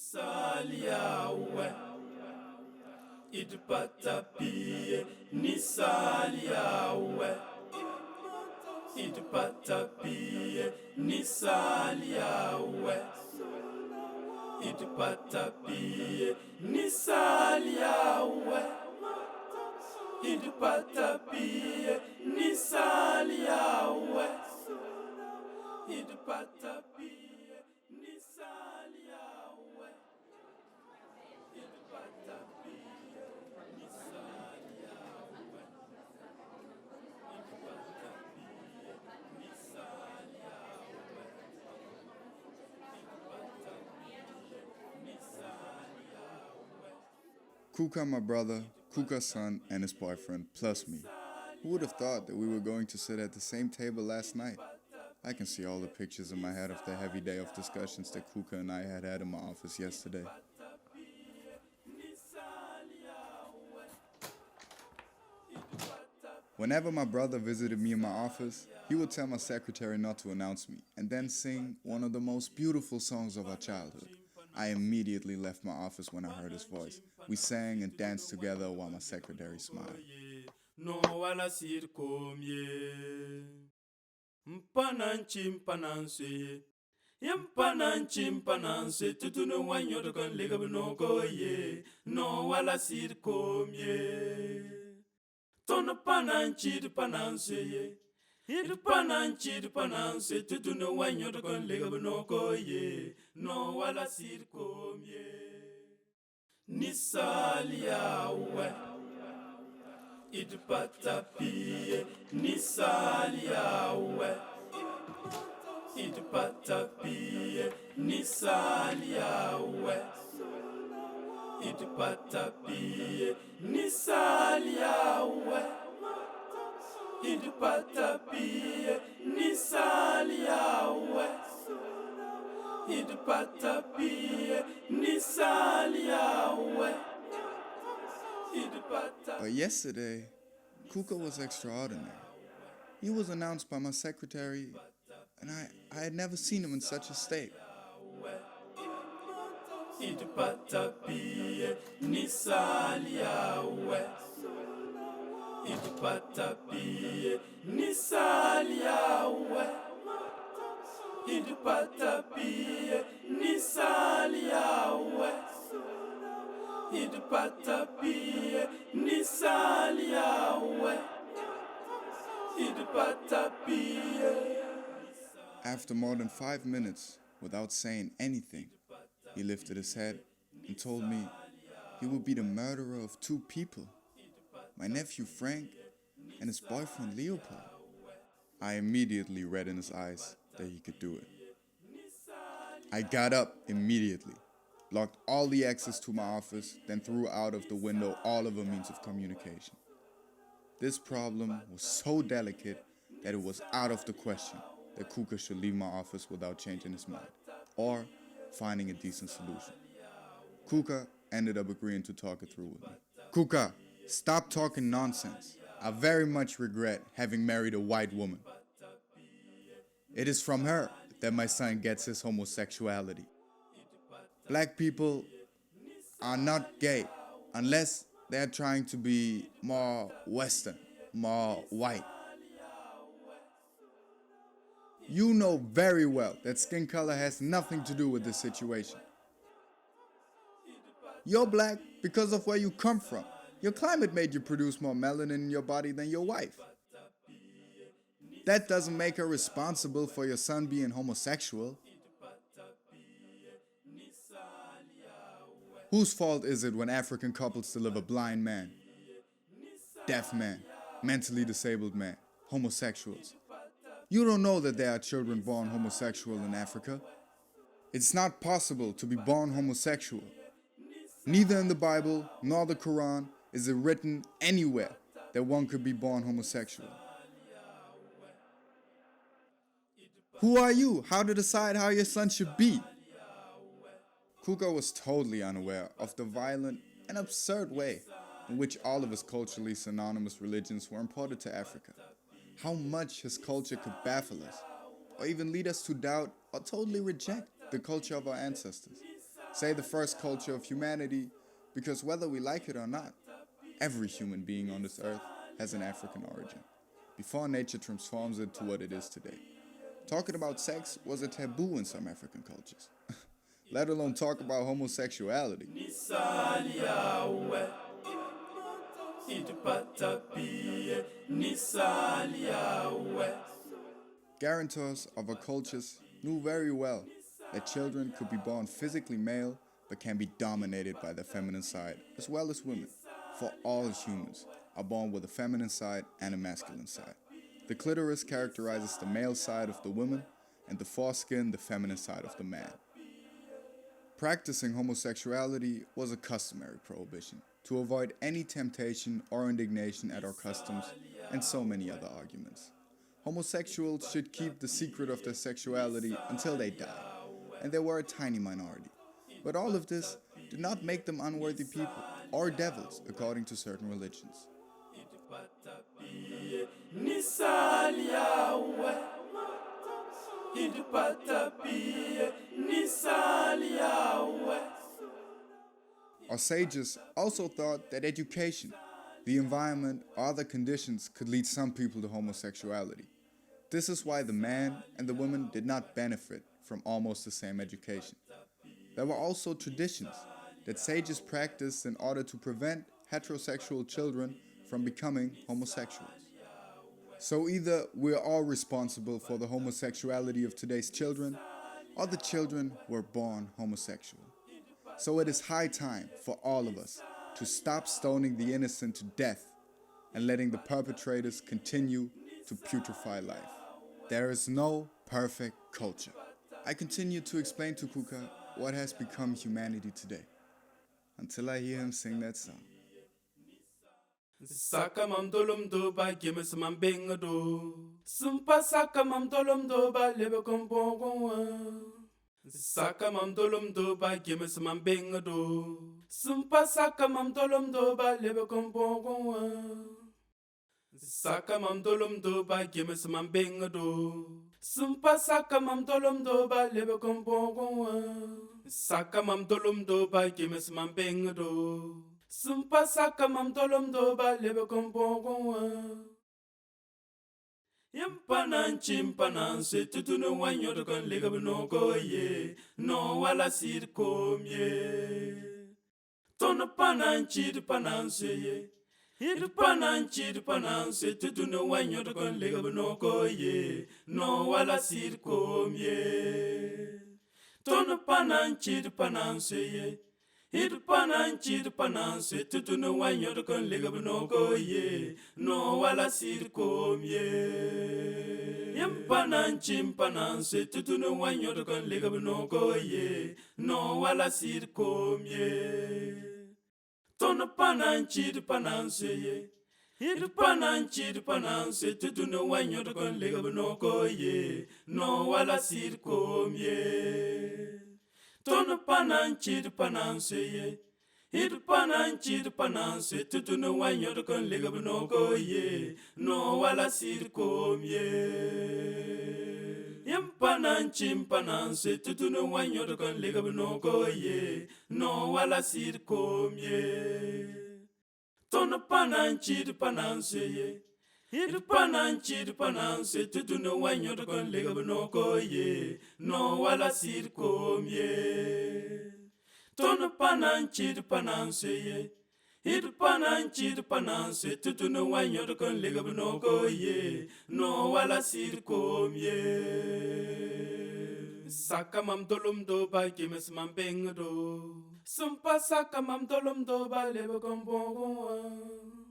Nisaliawe, idpatapie. Nisaliawe, idpatapie. Nisaliawe, idpatapie. Nisaliawe, idpatapie. Nisaliawe, idpatapie. Nisaliawe. Kuka, my brother, Kuka's son, and his boyfriend, plus me. Who would have thought that we were going to sit at the same table last night? I can see all the pictures in my head of the heavy day of discussions that Kuka and I had in my office yesterday. Whenever my brother visited me in my office, he would tell my secretary not to announce me, and then sing one of the most beautiful songs of our childhood. I immediately left my office when I heard his voice. We sang and danced together while my secretary smiled. No wala sir komye. Mpananchi mpananse. Yampananchi mpananse. Tutunu wanyo kon lega binoko ye. No wala sir komye. Tono pananchi pananse ye. Idpananchi pananse. Tutunu wanyo kon lega binoko ye. No wala sir komye. Nisaliawe, idpatapie. Nisaliawe, idpatapie. Nisaliawe, idpatapie. Nisaliawe, idpatapie. Nisaliawe, idpatapie. Nisaliawe, But yesterday, Kuka was extraordinary. He was announced by my secretary, and I had never seen him in such a state. Idpatapie. Nisaliawe, idpatapie. Nisaliawe, idpatapie. Nisaliawe, idpatapie. Nisaliawe, idpatapie. After more than 5 minutes, without saying anything, he lifted his head and told me he would be the murderer of 2 people, my nephew Frank and his boyfriend Leopold. I immediately read in his eyes that he could do it. I got up immediately, locked all the access to my office, then threw out of the window all of our means of communication. This problem was so delicate that it was out of the question that Kuka should leave my office without changing his mind, or finding a decent solution. Kuka ended up agreeing to talk it through with me. Kuka, stop talking nonsense. I very much regret having married a white woman. It is from her that my son gets his homosexuality. Black people are not gay unless they're trying to be more Western, more white. You know very well that skin color has nothing to do with this situation. You're black because of where you come from. Your climate made you produce more melanin in your body than your wife. That doesn't make her responsible for your son being homosexual. Whose fault is it when African couples deliver blind men, deaf men, mentally disabled men, homosexuals? You don't know that there are children born homosexual in Africa. It's not possible to be born homosexual. Neither in the Bible nor the Quran is it written anywhere that one could be born homosexual. Who are you? How to decide how your son should be? Kuka was totally unaware of the violent and absurd way in which all of his culturally synonymous religions were imported to Africa. How much his culture could baffle us, or even lead us to doubt or totally reject the culture of our ancestors. say the first culture of humanity, because whether we like it or not, every human being on this earth has an African origin, before nature transforms it to what it is today. Talking about sex was a taboo in some African cultures, let alone talk about homosexuality. Guarantors of our cultures knew very well that children could be born physically male but can be dominated by the feminine side as well as women, for all humans are born with a feminine side and a masculine side. The clitoris characterizes the male side of the woman and the foreskin the feminine side of the man. Practicing homosexuality was a customary prohibition to avoid any temptation or indignation at our customs and so many other arguments. Homosexuals should keep the secret of their sexuality until they die, and they were a tiny minority. But all of this did not make them unworthy people or devils according to certain religions. Our sages also thought that education, the environment, or other conditions could lead some people to homosexuality. This is why the man and the woman did not benefit from almost the same education. There were also traditions that sages practiced in order to prevent heterosexual children from becoming homosexuals. So either we're all responsible for the homosexuality of today's children, or the children were born homosexual. So it is high time for all of us to stop stoning the innocent to death and letting the perpetrators continue to putrefy life. There is no perfect culture. I continue to explain to Kuka what has become humanity today, until I hear him sing that song. Saka mam dolom do ba gemes mam benga do. Sumpa saka mam dolom do ba lebe kom bon. Saka mam dolom do ba gemes mam benga do. Sumpa saka mam dolom do ba lebe kom bon. Saka mam dolom do ba gemes mam benga do. Sumpa saka mam dolom do ba lebe kom bon. Saka mam dolom do ba gemes mam benga do. Sumpa saka mam dolom do ba lebe kom bon. Yempanan chimpanan se tutunu wanyo do kon lega no go ye no wala sir kom ye. Tono panan chid panan se ye. Hid panan chid panan se tutunu wanyo do kon lega no go ye no wala sir kom ye. Tono panan chid panan se ye. Hid panan chid panan se tutunu wanyo do kon lega no go ye no wala sir kom ye. Yempanan chimpanan se tutunu wanyo do kon lega no go ye no wala sir kom ye. Tono panan chid panan se ye. Hid panan chid panan se tutunu wanyo do kon lega no go ye no wala sir kom ye. Tono panan chid panan se ye. Hid panan chid panan se tutunu wanyo do kon lega no go ye no wala sir kom ye. Yempanan chimpanan se tutunu wanyo do kon lega no go ye no wala sir kom ye. Tono panan chid panan se ye. Hid panan chid panan se tutunu wanyo do kon lega no go ye no wala sir kom ye. Tono panan chid panan se ye. Hid panan chid panan se tutunu wanyo do kon lega no go ye no wala sir kom ye. Saka mam dolom do ba gemes mam benga do. Sumpa saka mam dolom do ba lebe kom bon.